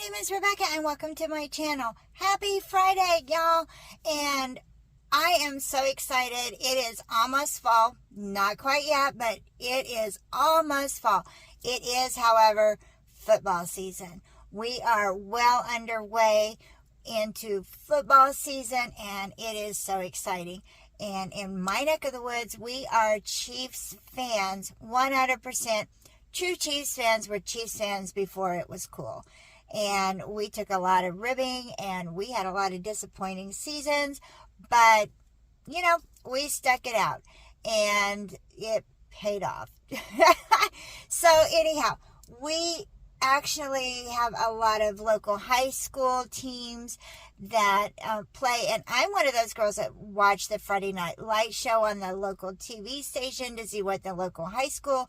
name is Rebecca and welcome to my channel. Happy Friday, y'all. And I am so excited. It is almost fall. Not quite yet, but it is almost fall. It is, however, football season. We are well underway into football season and it is so exciting. And in my neck of the woods, we are Chiefs fans, 100%. True Chiefs fans were Chiefs fans before it was cool. And we took a lot of ribbing and we had a lot of disappointing seasons, but you know, we stuck it out and it paid off. So anyhow, we actually have a lot of local high school teams that play, and I'm one of those girls that watch the Friday Night Light show on the local TV station to see what the local high school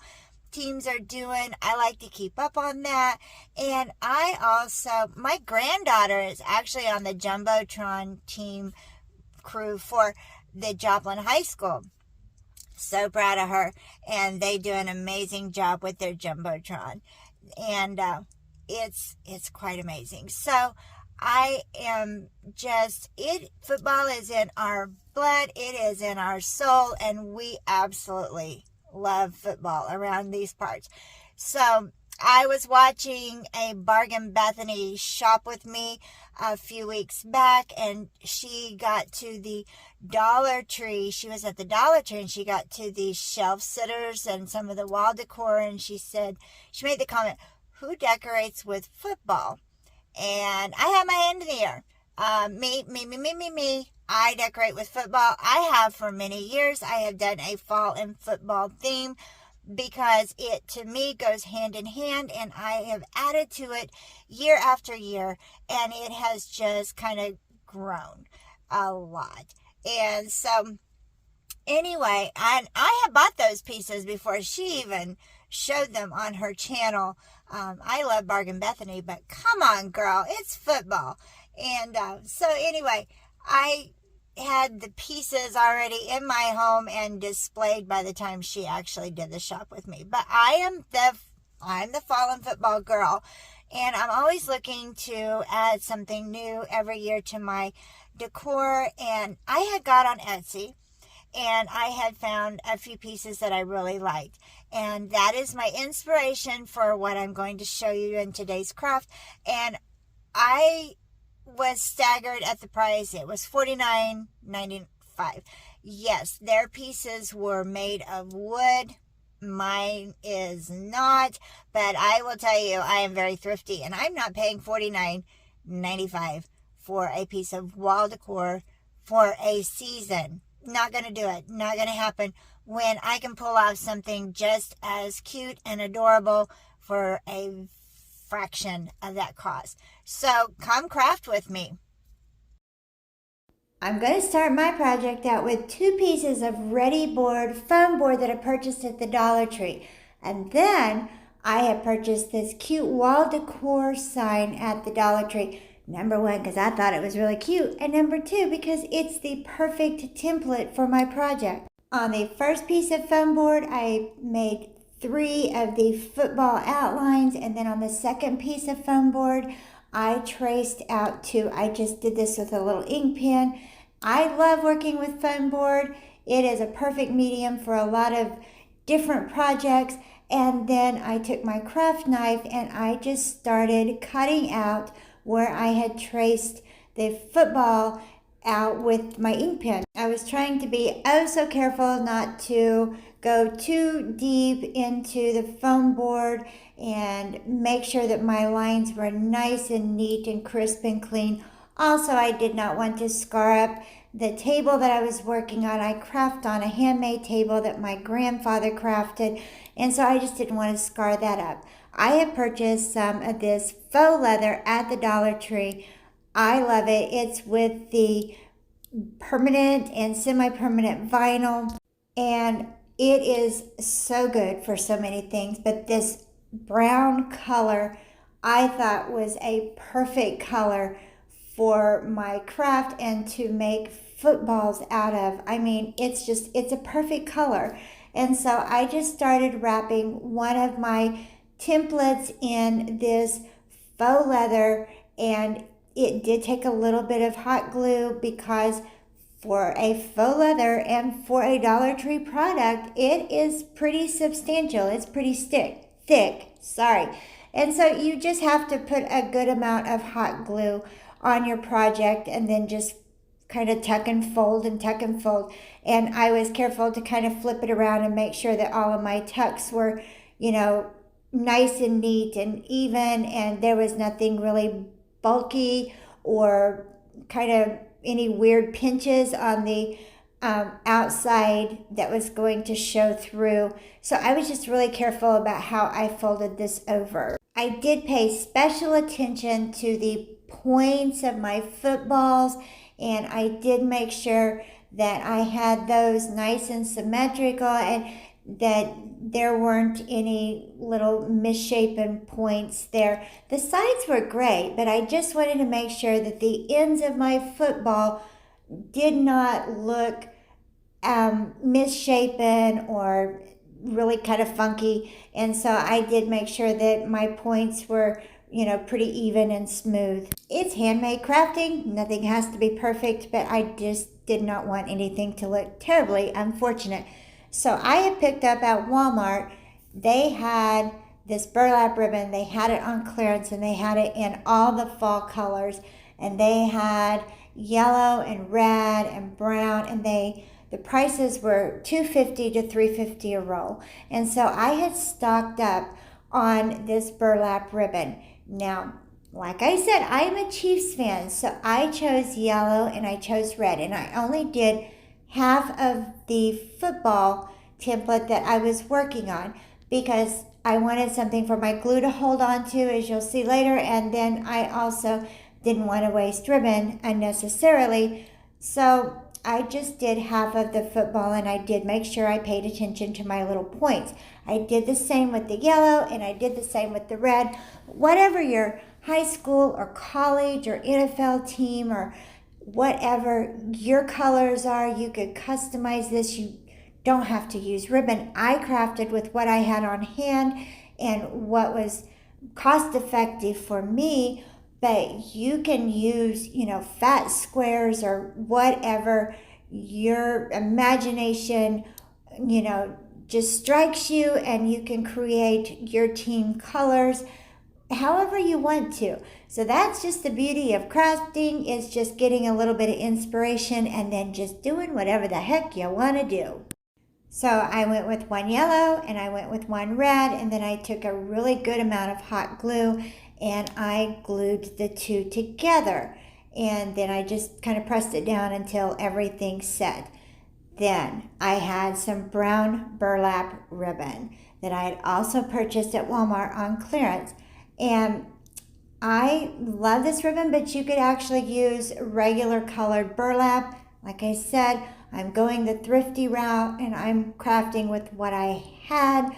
teams are doing. I like to keep up on that. And I also, my granddaughter is actually on the Jumbotron team crew for the Joplin High School. So proud of her. And they do an amazing job with their Jumbotron. And it's quite amazing. So I am just, football is in our blood. It is in our soul. And we absolutely love football around these parts. So I was watching a Bargain Bethany shop with me a few weeks back, and she got to the Dollar Tree. She was at the Dollar Tree and she got to the shelf sitters and some of the wall decor, and she made the comment, "Who decorates with football?" And I had my hand in the air. Me. I decorate with football. I have for many years. I have done a fall and football theme because it, to me, goes hand in hand, and I have added to it year after year, and it has just kind of grown a lot. And so, anyway, and I have bought those pieces before she even showed them on her channel. I love Bargain Bethany, but come on, girl, it's football. And so anyway, I had the pieces already in my home and displayed by the time she actually did the shop with me. But I'm the fallen football girl, and I'm always looking to add something new every year to my decor. And I had got on Etsy, and I had found a few pieces that I really liked. And that is my inspiration for what I'm going to show you in today's craft. And I was staggered at the price. It was $49.95. Yes, their pieces were made of wood. Mine is not, but I will tell you, I am very thrifty, and I'm not paying $49.95 for a piece of wall decor for a season. Not going to do it. Not going to happen when I can pull off something just as cute and adorable for a fraction of that cost. So come craft with me. I'm going to start my project out with 2 pieces of Readi-Board foam board that I purchased at the Dollar Tree. And then I have purchased this cute wall decor sign at the Dollar Tree. Number 1, because I thought it was really cute. And number 2, because it's the perfect template for my project. On the first piece of foam board, I made 3 of the football outlines, and then on the second piece of foam board, I traced out 2. I just did this with a little ink pen. I love working with foam board. It is a perfect medium for a lot of different projects. And then I took my craft knife and I just started cutting out where I had traced the football out with my ink pen. I was trying to be oh so careful not to go too deep into the foam board and make sure that my lines were nice and neat and crisp and clean. Also, I did not want to scar up the table that I was working on. I craft on a handmade table that my grandfather crafted, and so I just didn't want to scar that up. I have purchased some of this faux leather at the Dollar Tree. I love it. It's with the permanent and semi-permanent vinyl, and it is so good for so many things. But this brown color I thought was a perfect color for my craft and to make footballs out of. I mean, it's a perfect color. And so I just started wrapping one of my templates in this faux leather, and it did take a little bit of hot glue because for a faux leather and for a Dollar Tree product, it is pretty substantial. It's pretty thick, sorry. And so you just have to put a good amount of hot glue on your project and then just kind of tuck and fold and tuck and fold. And I was careful to kind of flip it around and make sure that all of my tucks were, nice and neat and even, and there was nothing really bulky or kind of any weird pinches on the outside that was going to show through. So I was just really careful about how I folded this over. I did pay special attention to the points of my footballs, and I did make sure that I had those nice and symmetrical and that there weren't any little misshapen points there. The sides were great, but I just wanted to make sure that the ends of my football did not look misshapen or really kind of funky. And so I did make sure that my points were, pretty even and smooth. It's handmade crafting. Nothing has to be perfect, but I just did not want anything to look terribly unfortunate. So I had picked up at Walmart, they had this burlap ribbon, they had it on clearance, and they had it in all the fall colors, and they had yellow and red and brown, and the prices were $2.50 to $3.50 a roll. And so I had stocked up on this burlap ribbon. Now, like I said, I am a Chiefs fan, so I chose yellow and I chose red, and I only did half of the football template that I was working on because I wanted something for my glue to hold on to, as you'll see later, and then I also didn't want to waste ribbon unnecessarily. So I just did half of the football, and I did make sure I paid attention to my little points. I did the same with the yellow, and I did the same with the red. Whatever your high school or college or NFL team or whatever your colors are, you could customize this. You don't have to use ribbon. I crafted with what I had on hand and what was cost effective for me, but you can use, fat squares or whatever your imagination, just strikes you, and you can create your team colors however you want to. So that's just the beauty of crafting, is just getting a little bit of inspiration and then just doing whatever the heck you want to do. So I went with one yellow and I went with one red, and then I took a really good amount of hot glue and I glued the two together, and then I just kind of pressed it down until everything set. Then I had some brown burlap ribbon that I had also purchased at Walmart on clearance. And I love this ribbon, but you could actually use regular colored burlap. Like I said, I'm going the thrifty route and I'm crafting with what I had,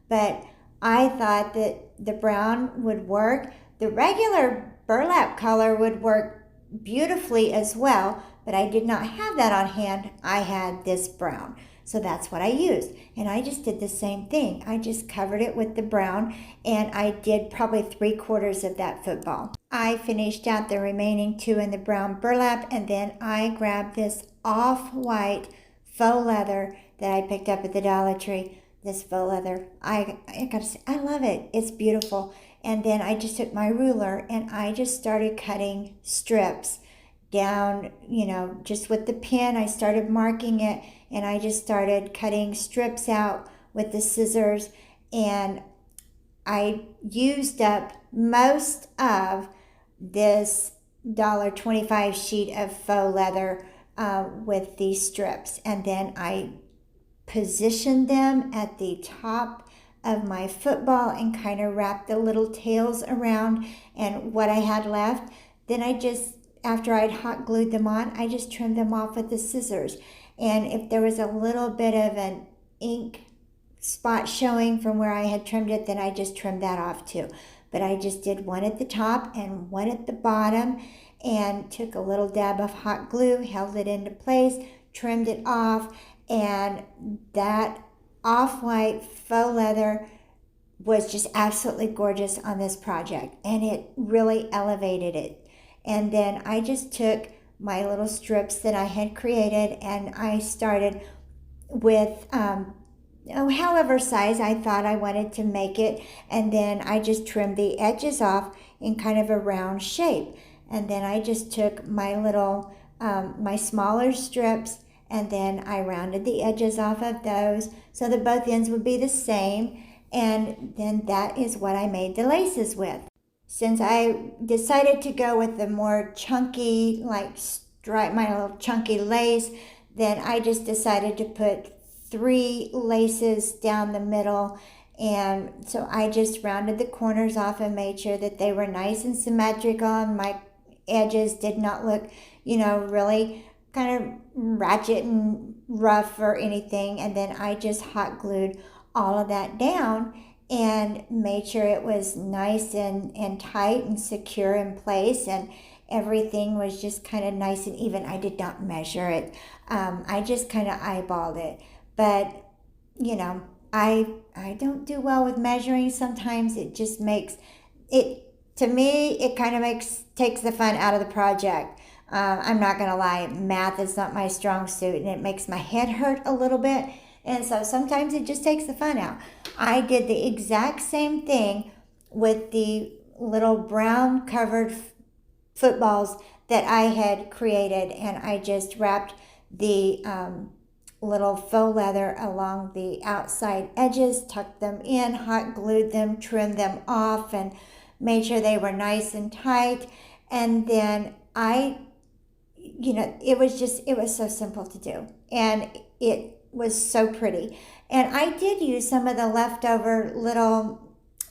but I thought that the brown would work. The regular burlap color would work beautifully as well, but I did not have that on hand. I had this brown. So that's what I used. And I just did the same thing. I just covered it with the brown, and I did probably 3/4 of that football. I finished out the remaining two in the brown burlap, and then I grabbed this off-white faux leather that I picked up at the Dollar Tree. This faux leather, I gotta say, I love it. It's beautiful. And then I just took my ruler and I just started cutting strips down, just with the pen. I started marking it, and I just started cutting strips out with the scissors, and I used up most of this $1.25 sheet of faux leather with these strips, and then I positioned them at the top of my football and kind of wrapped the little tails around. And what I had left, then after I'd hot glued them on, I just trimmed them off with the scissors. And if there was a little bit of an ink spot showing from where I had trimmed it, then I just trimmed that off too. But I just did one at the top and one at the bottom, and took a little dab of hot glue, held it into place, trimmed it off, and that off-white faux leather was just absolutely gorgeous on this project, and it really elevated it. And then I just took my little strips that I had created, and I started with however size I thought I wanted to make it, and then I just trimmed the edges off in kind of a round shape. And then I just took my little my smaller strips, and then I rounded the edges off of those so that both ends would be the same, and then that is what I made the laces with. Since I decided to go with the more chunky, like stripe, my little chunky lace, then I just decided to put 3 laces down the middle. And so I just rounded the corners off and made sure that they were nice and symmetrical, and my edges did not look, really kind of ratchet and rough or anything. And then I just hot glued all of that down and made sure it was nice and tight and secure in place, and everything was just kind of nice and even. I did not measure it. I just kind of eyeballed it. But, I don't do well with measuring. Sometimes it just makes it, to me, it kind of takes the fun out of the project. I'm not going to lie, math is not my strong suit, and it makes my head hurt a little bit. And so sometimes it just takes the fun out. I did the exact same thing with the little brown covered footballs that I had created, and I just wrapped the little faux leather along the outside edges, tucked them in, hot glued them, trimmed them off, and made sure they were nice and tight. And then it was so simple to do, and it was so pretty. And I did use some of the leftover little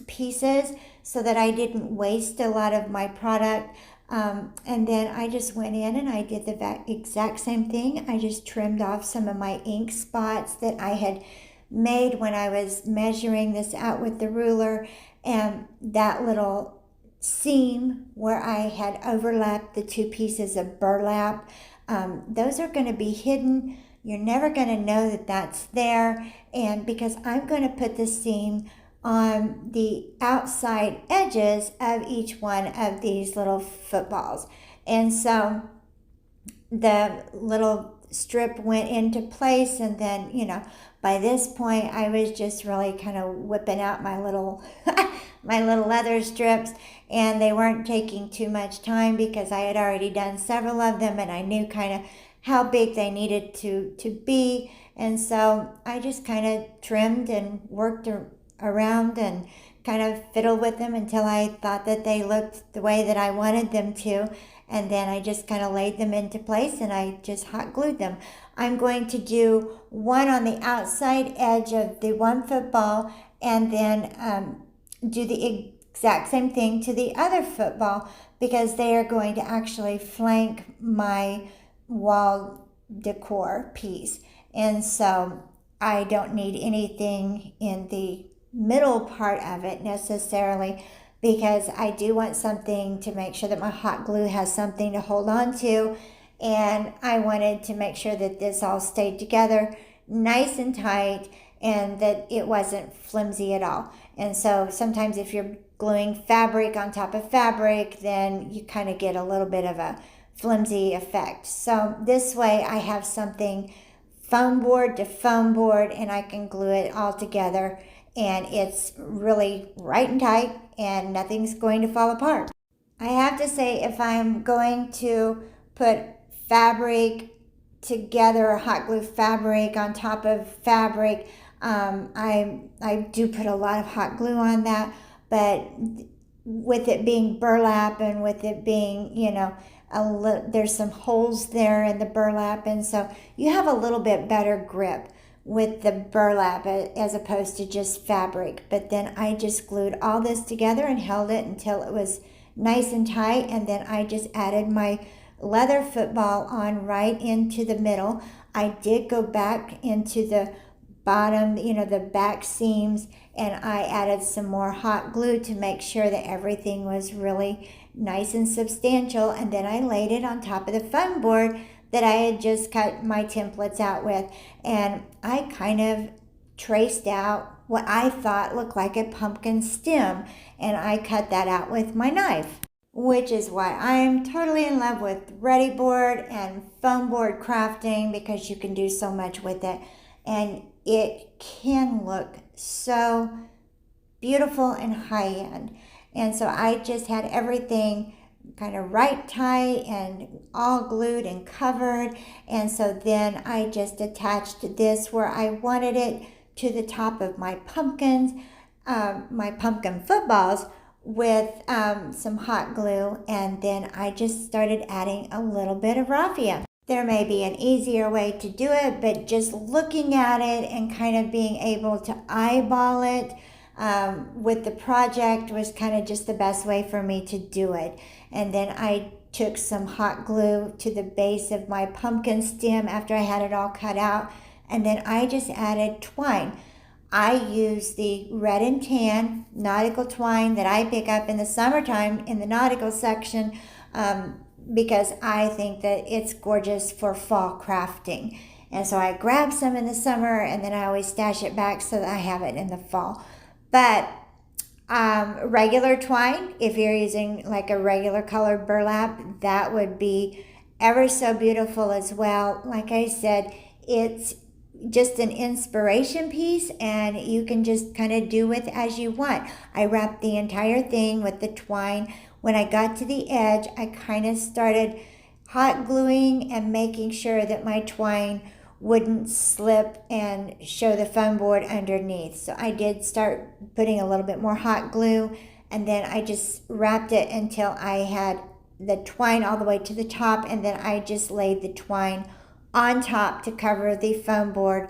pieces so that I didn't waste a lot of my product. And then I just went in and I did the exact same thing. I just trimmed off some of my ink spots that I had made when I was measuring this out with the ruler, and that little seam where I had overlapped the 2 pieces of burlap, those are going to be hidden. You're never going to know that that's there, and because I'm going to put the seam on the outside edges of each one of these little footballs. And so the little strip went into place, and then, by this point I was just really kind of whipping out my little my little leather strips, and they weren't taking too much time because I had already done several of them, and I knew kind of how big they needed to be. And so I just kind of trimmed and worked around and kind of fiddled with them until I thought that they looked the way that I wanted them to. And then I just kind of laid them into place, and I just hot glued them. I'm going to do one on the outside edge of the one football, and then do the exact same thing to the other football, because they are going to actually flank my wall decor piece. And so I don't need anything in the middle part of it necessarily, because I do want something to make sure that my hot glue has something to hold on to, and I wanted to make sure that this all stayed together nice and tight, and that it wasn't flimsy at all. And so sometimes if you're gluing fabric on top of fabric, then you kind of get a little bit of a flimsy effect. So this way I have something foam board to foam board, and I can glue it all together, and it's really right and tight, and nothing's going to fall apart. I have to say, if I'm going to put fabric together, or hot glue fabric on top of fabric, I do put a lot of hot glue on that. But with it being burlap, and with it being, there's some holes there in the burlap, and so you have a little bit better grip with the burlap as opposed to just fabric. But then I just glued all this together and held it until it was nice and tight, and then I just added my leather football on right into the middle. I did go back into the bottom, the back seams, and I added some more hot glue to make sure that everything was really nice and substantial. And then I laid it on top of the foam board that I had just cut my templates out with, and I kind of traced out what I thought looked like a pumpkin stem, and I cut that out with my knife, which is why I am totally in love with Readi-Board and foam board crafting, because you can do so much with it and it can look so beautiful and high-end. And so I just had everything kind of right tight and all glued and covered, and so then I just attached this where I wanted it to the top of my pumpkins, my pumpkin footballs, with some hot glue, and then I just started adding a little bit of raffia. There may be an easier way to do it, but just looking at it and kind of being able to eyeball it with the project was kind of just the best way for me to do it. And then I took some hot glue to the base of my pumpkin stem after I had it all cut out, and then I just added twine. I use the red and tan nautical twine that I pick up in the summertime in the nautical section, because I think that it's gorgeous for fall crafting. And so I grab some in the summer, and then I always stash it back so that I have it in the fall. But regular twine, if you're using like a regular colored burlap, that would be ever so beautiful as well. Like I said, it's just an inspiration piece, and you can just kind of do with as you want. I wrapped the entire thing with the twine. When I got to the edge, I kind of started hot gluing and making sure that my twine wouldn't slip and show the foam board underneath. So I did start putting a little bit more hot glue, and then I just wrapped it until I had the twine all the way to the top, and then I just laid the twine on top to cover the foam board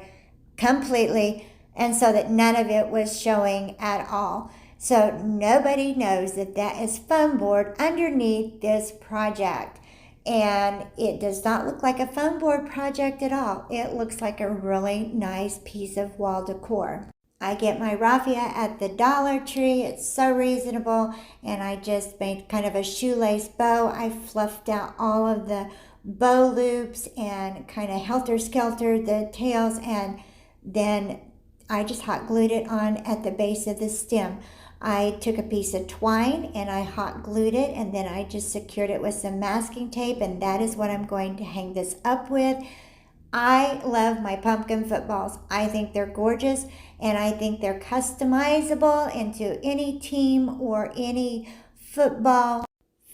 completely, and so that none of it was showing at all. So nobody knows that that is foam board underneath this project. And it does not look like a foam board project at all. It looks like a really nice piece of wall decor. I get my raffia at the Dollar Tree. It's so reasonable. And I just made kind of a shoelace bow. I fluffed out all of the bow loops and kind of helter-skelter the tails, and then I just hot glued it on at the base of the stem. I took a piece of twine and I hot glued it, and then I just secured it with some masking tape, and that is what I'm going to hang this up with. I love my pumpkin footballs. I think they're gorgeous, and I think they're customizable into any team or any football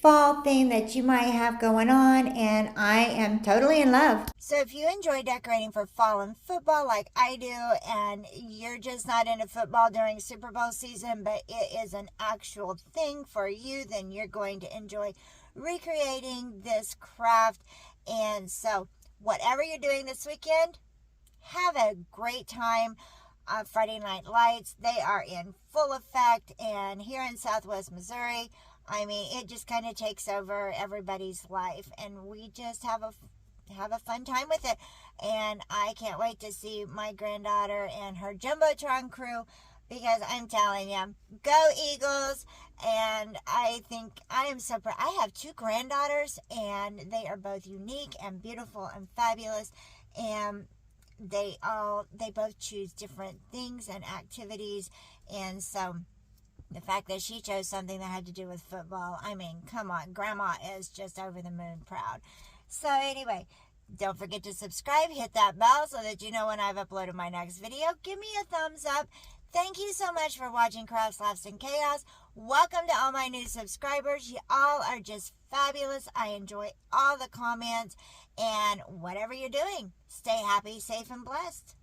fall thing that you might have going on, and I am totally in love. So if you enjoy decorating for fall and football like I do, and you're just not into football during Super Bowl season, but it is an actual thing for you, then you're going to enjoy recreating this craft. And so whatever you're doing this weekend, have a great time. Friday Night Lights, they are in full effect, and here in Southwest Missouri, I mean, it just kind of takes over everybody's life, and we just have a fun time with it. And I can't wait to see my granddaughter and her Jumbotron crew, because I'm telling you, go Eagles. And I think I am so proud. I have two granddaughters, and they are both unique and beautiful and fabulous, and they both choose different things and activities. And so the fact that she chose something that had to do with football, I mean, come on, Grandma is just over the moon proud. So anyway, don't forget to subscribe, hit that bell so that you know when I've uploaded my next video. Give me a thumbs up. Thank you so much for watching Crafts, Laughs, and Chaos. Welcome to all my new subscribers. You all are just fabulous. I enjoy all the comments, and whatever you're doing, stay happy, safe, and blessed.